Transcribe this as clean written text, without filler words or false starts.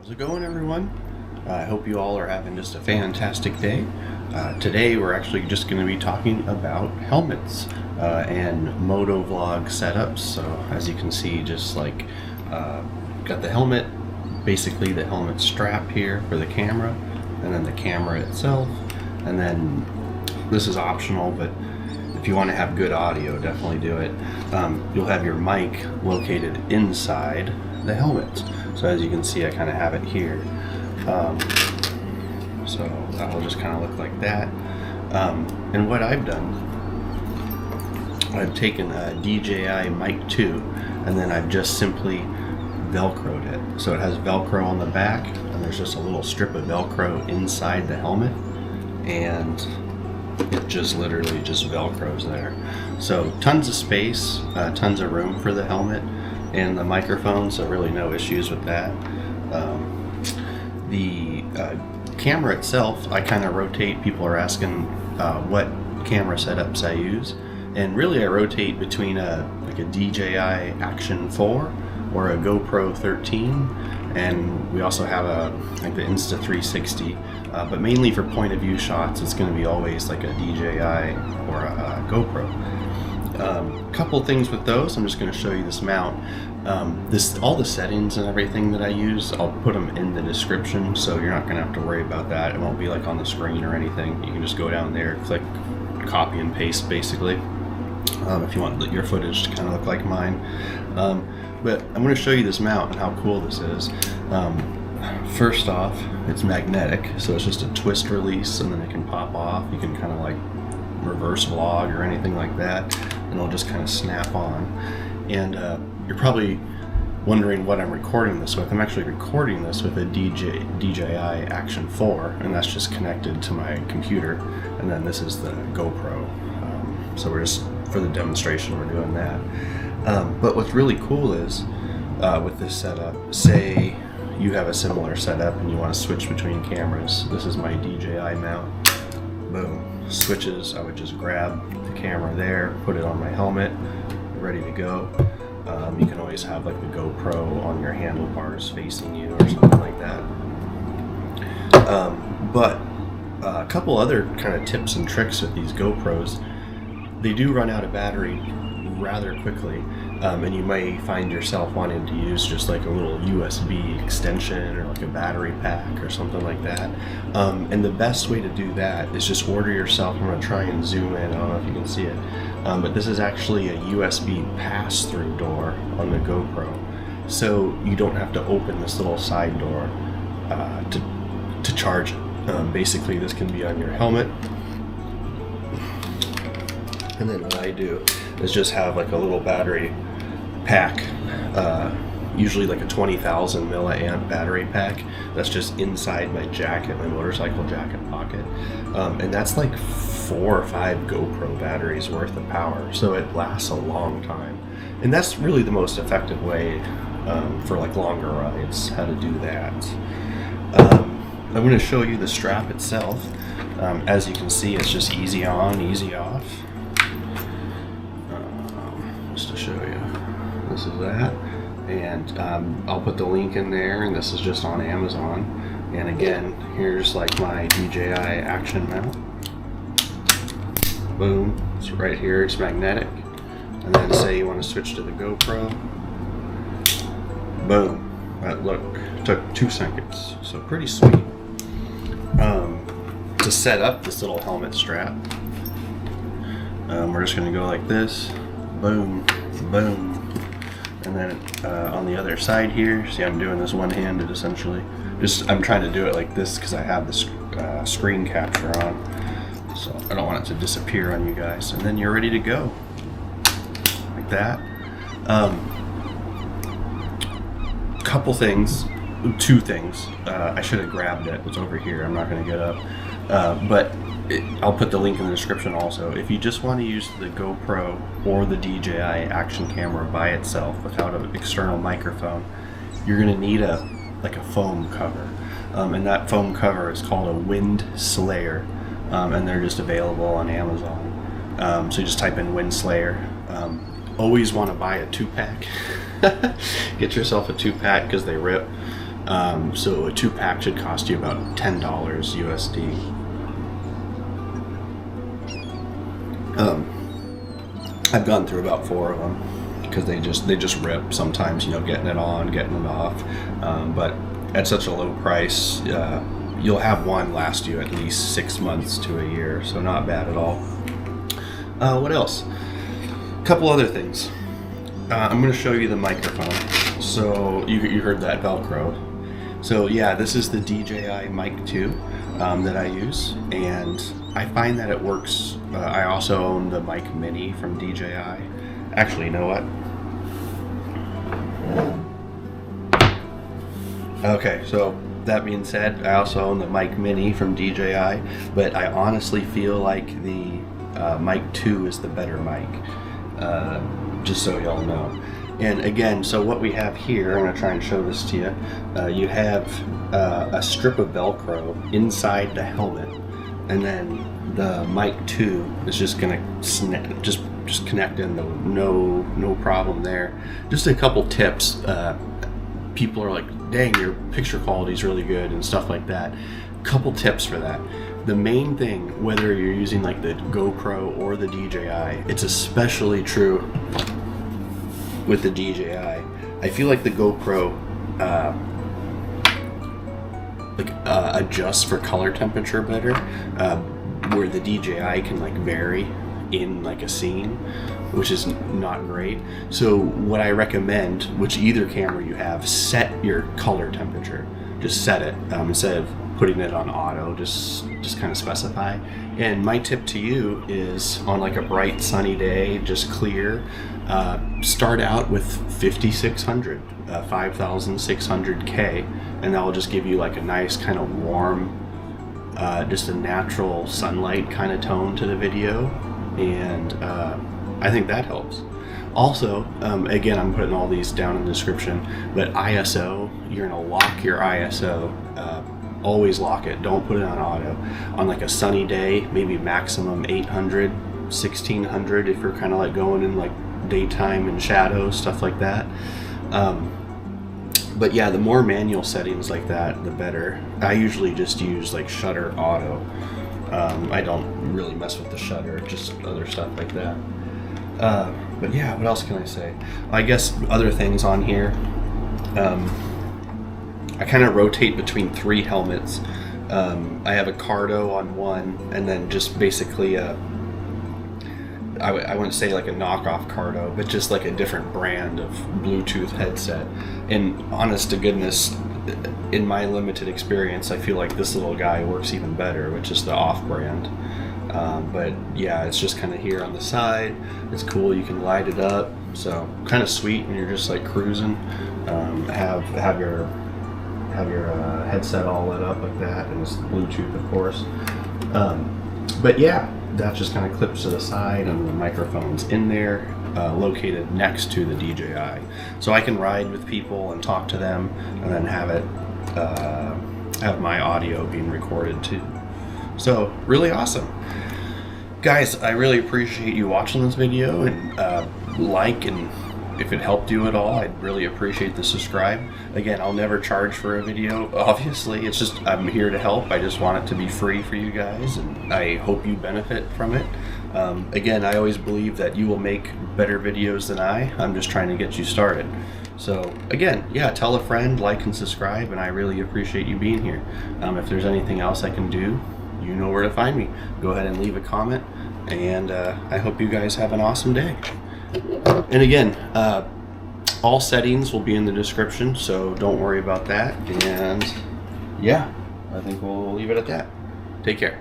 How's it going, everyone? I hope you all are having just a fantastic day. Today we're actually just going to be talking about helmets and motovlog setups. So as you can see, just like got the helmet, basically the helmet strap here for the camera, and then the camera itself, and then this is optional, but if you want to have good audio, definitely do it. You'll have your mic located inside the helmet. So as you can see, I kind of have it here. So that will just kind of look like that. And what I've done, I've taken a DJI Mic2 and then I've just simply Velcroed it. So it has Velcro on the back, and there's just a little strip of Velcro inside the helmet, and it just literally just Velcros there. So tons of space, tons of room for the helmet and the microphone, so really no issues with that. The camera itself, I kind of rotate. People are asking what camera setups I use, and really I rotate between like a DJI Action 4 or a GoPro 13, and we also have like the Insta360, but mainly for point of view shots it's going to be always like a DJI or a GoPro. Couple things with those, I'm just going to show you this mount. All the settings and everything that I use, I'll put them in the description, so you're not going to have to worry about that. It won't be like on the screen or anything. You can just go down there, click copy and paste basically, if you want your footage to kind of look like mine. But I'm going to show you this mount and how cool this is. First off, it's magnetic, so it's just a twist release and then it can pop off. You can kind of like reverse vlog or anything like that, and it'll just kind of snap on. And you're probably wondering what I'm recording this with. I'm actually recording this with a DJI Action 4, and that's just connected to my computer, and then this is the GoPro. So we're just, for the demonstration, we're doing that. But what's really cool is with this setup, say you have a similar setup and you want to switch between cameras. This is my DJI mount. Boom. Switches, I would just grab the camera there, put it on my helmet, ready to go. You can always have like the GoPro on your handlebars facing you or something like that. But a couple other kind of tips and tricks with these GoPros. They do run out of battery rather quickly, and you may find yourself wanting to use just like a little USB extension or like a battery pack or something like that. And the best way to do that is just order yourself. I'm going to try and zoom in, I don't know if you can see it, but this is actually a USB pass-through door on the GoPro, so you don't have to open this little side door to charge it. Basically this can be on your helmet, and then what I do is just have like a little battery pack, usually like a 20,000 milliamp battery pack that's just inside my jacket, my motorcycle jacket pocket, and that's like 4 or 5 GoPro batteries worth of power, so it lasts a long time. And that's really the most effective way for like longer rides, how to do that. I'm going to show you the strap itself. As you can see, it's just easy on, easy off. Just to show you, this is that, and I'll put the link in there, and this is just on Amazon. And again, here's like my DJI Action mount. Boom, it's right here, it's magnetic. And then say you want to switch to the GoPro, boom, that look took 2 seconds, so pretty sweet. To set up this little helmet strap, we're just going to go like this, boom, boom, and then on the other side here, see I'm doing this one-handed essentially. I'm trying to do it like this because I have the screen capture on, so I don't want it to disappear on you guys. And then you're ready to go, like that. Couple things, 2 things. I should have grabbed it. It's over here. I'm not going to get up. But I'll put the link in the description also. If you just want to use the GoPro or the DJI Action camera by itself without an external microphone, you're going to need a foam cover. And that foam cover is called a Wind Slayer, and they're just available on Amazon. So you just type in Wind Slayer. Always want to buy a 2-pack. Get yourself a 2-pack because they rip. So a 2-pack should cost you about $10 USD. I've gone through about 4 of them because they just rip sometimes, you know, getting it on, getting it off. But at such a low price, you'll have one last you at least 6 months to a year, so not bad at all. What else? A couple other things. I'm going to show you the microphone. So you heard that Velcro. So yeah, this is the DJI Mic2 that I use, and I find that it works. I also own the Mic Mini from DJI. Actually, you know what? Okay, so that being said, I also own the Mic Mini from DJI, but I honestly feel like the Mic2 is the better mic, just so y'all know. And again, so what we have here, I'm going to try and show this to you. You have a strip of Velcro inside the helmet, and then the Mic2 is just going to just connect in, no problem there. Just a couple tips. People are like, dang, your picture quality is really good and stuff like that. Couple tips for that. The main thing, whether you're using like the GoPro or the DJI, it's especially true with the DJI. I feel like the GoPro adjusts for color temperature better, where the DJI can like vary in like a scene, which is not great. So what I recommend, which either camera you have, set your color temperature. Just set it instead of putting it on auto. Just kind of specify. And my tip to you is on like a bright sunny day, just clear, start out with 5600, 5600K, and that will just give you like a nice kind of warm, just a natural sunlight kind of tone to the video, and I think that helps. Also, again, I'm putting all these down in the description, but ISO, you're gonna lock your ISO. Always lock it. Don't put it on auto. On like a sunny day, maybe maximum 800, 1600 if you're kind of like going in like daytime and shadows, stuff like that. But yeah, the more manual settings like that, the better. I usually just use like shutter auto. I don't really mess with the shutter, just other stuff like that. But yeah, what else can I say? I guess other things on here. I kind of rotate between 3 helmets. I have a Cardo on one, and then just basically I wouldn't say like a knockoff Cardo, but just like a different brand of Bluetooth headset. And honest to goodness, in my limited experience, I feel like this little guy works even better, which is the off-brand. But yeah, it's just kind of here on the side. It's cool. You can light it up, so kind of sweet when you're just like cruising. Have your headset all lit up like that, and it's Bluetooth, of course. But yeah, that just kind of clips to the side, and the microphone's in there, located next to the DJI, so I can ride with people and talk to them, and then have my audio being recorded too. So really awesome, guys. I really appreciate you watching this video, and like, and if it helped you at all, I'd really appreciate the subscribe. Again, I'll never charge for a video, obviously. It's just, I'm here to help. I just want it to be free for you guys, and I hope you benefit from it. Again, I always believe that you will make better videos than I'm just trying to get you started. So again, yeah, tell a friend, like and subscribe, and I really appreciate you being here. If there's anything else I can do, you know where to find me. Go ahead and leave a comment, and I hope you guys have an awesome day. And again, all settings will be in the description, so don't worry about that. And yeah, I think we'll leave it at that. Take care.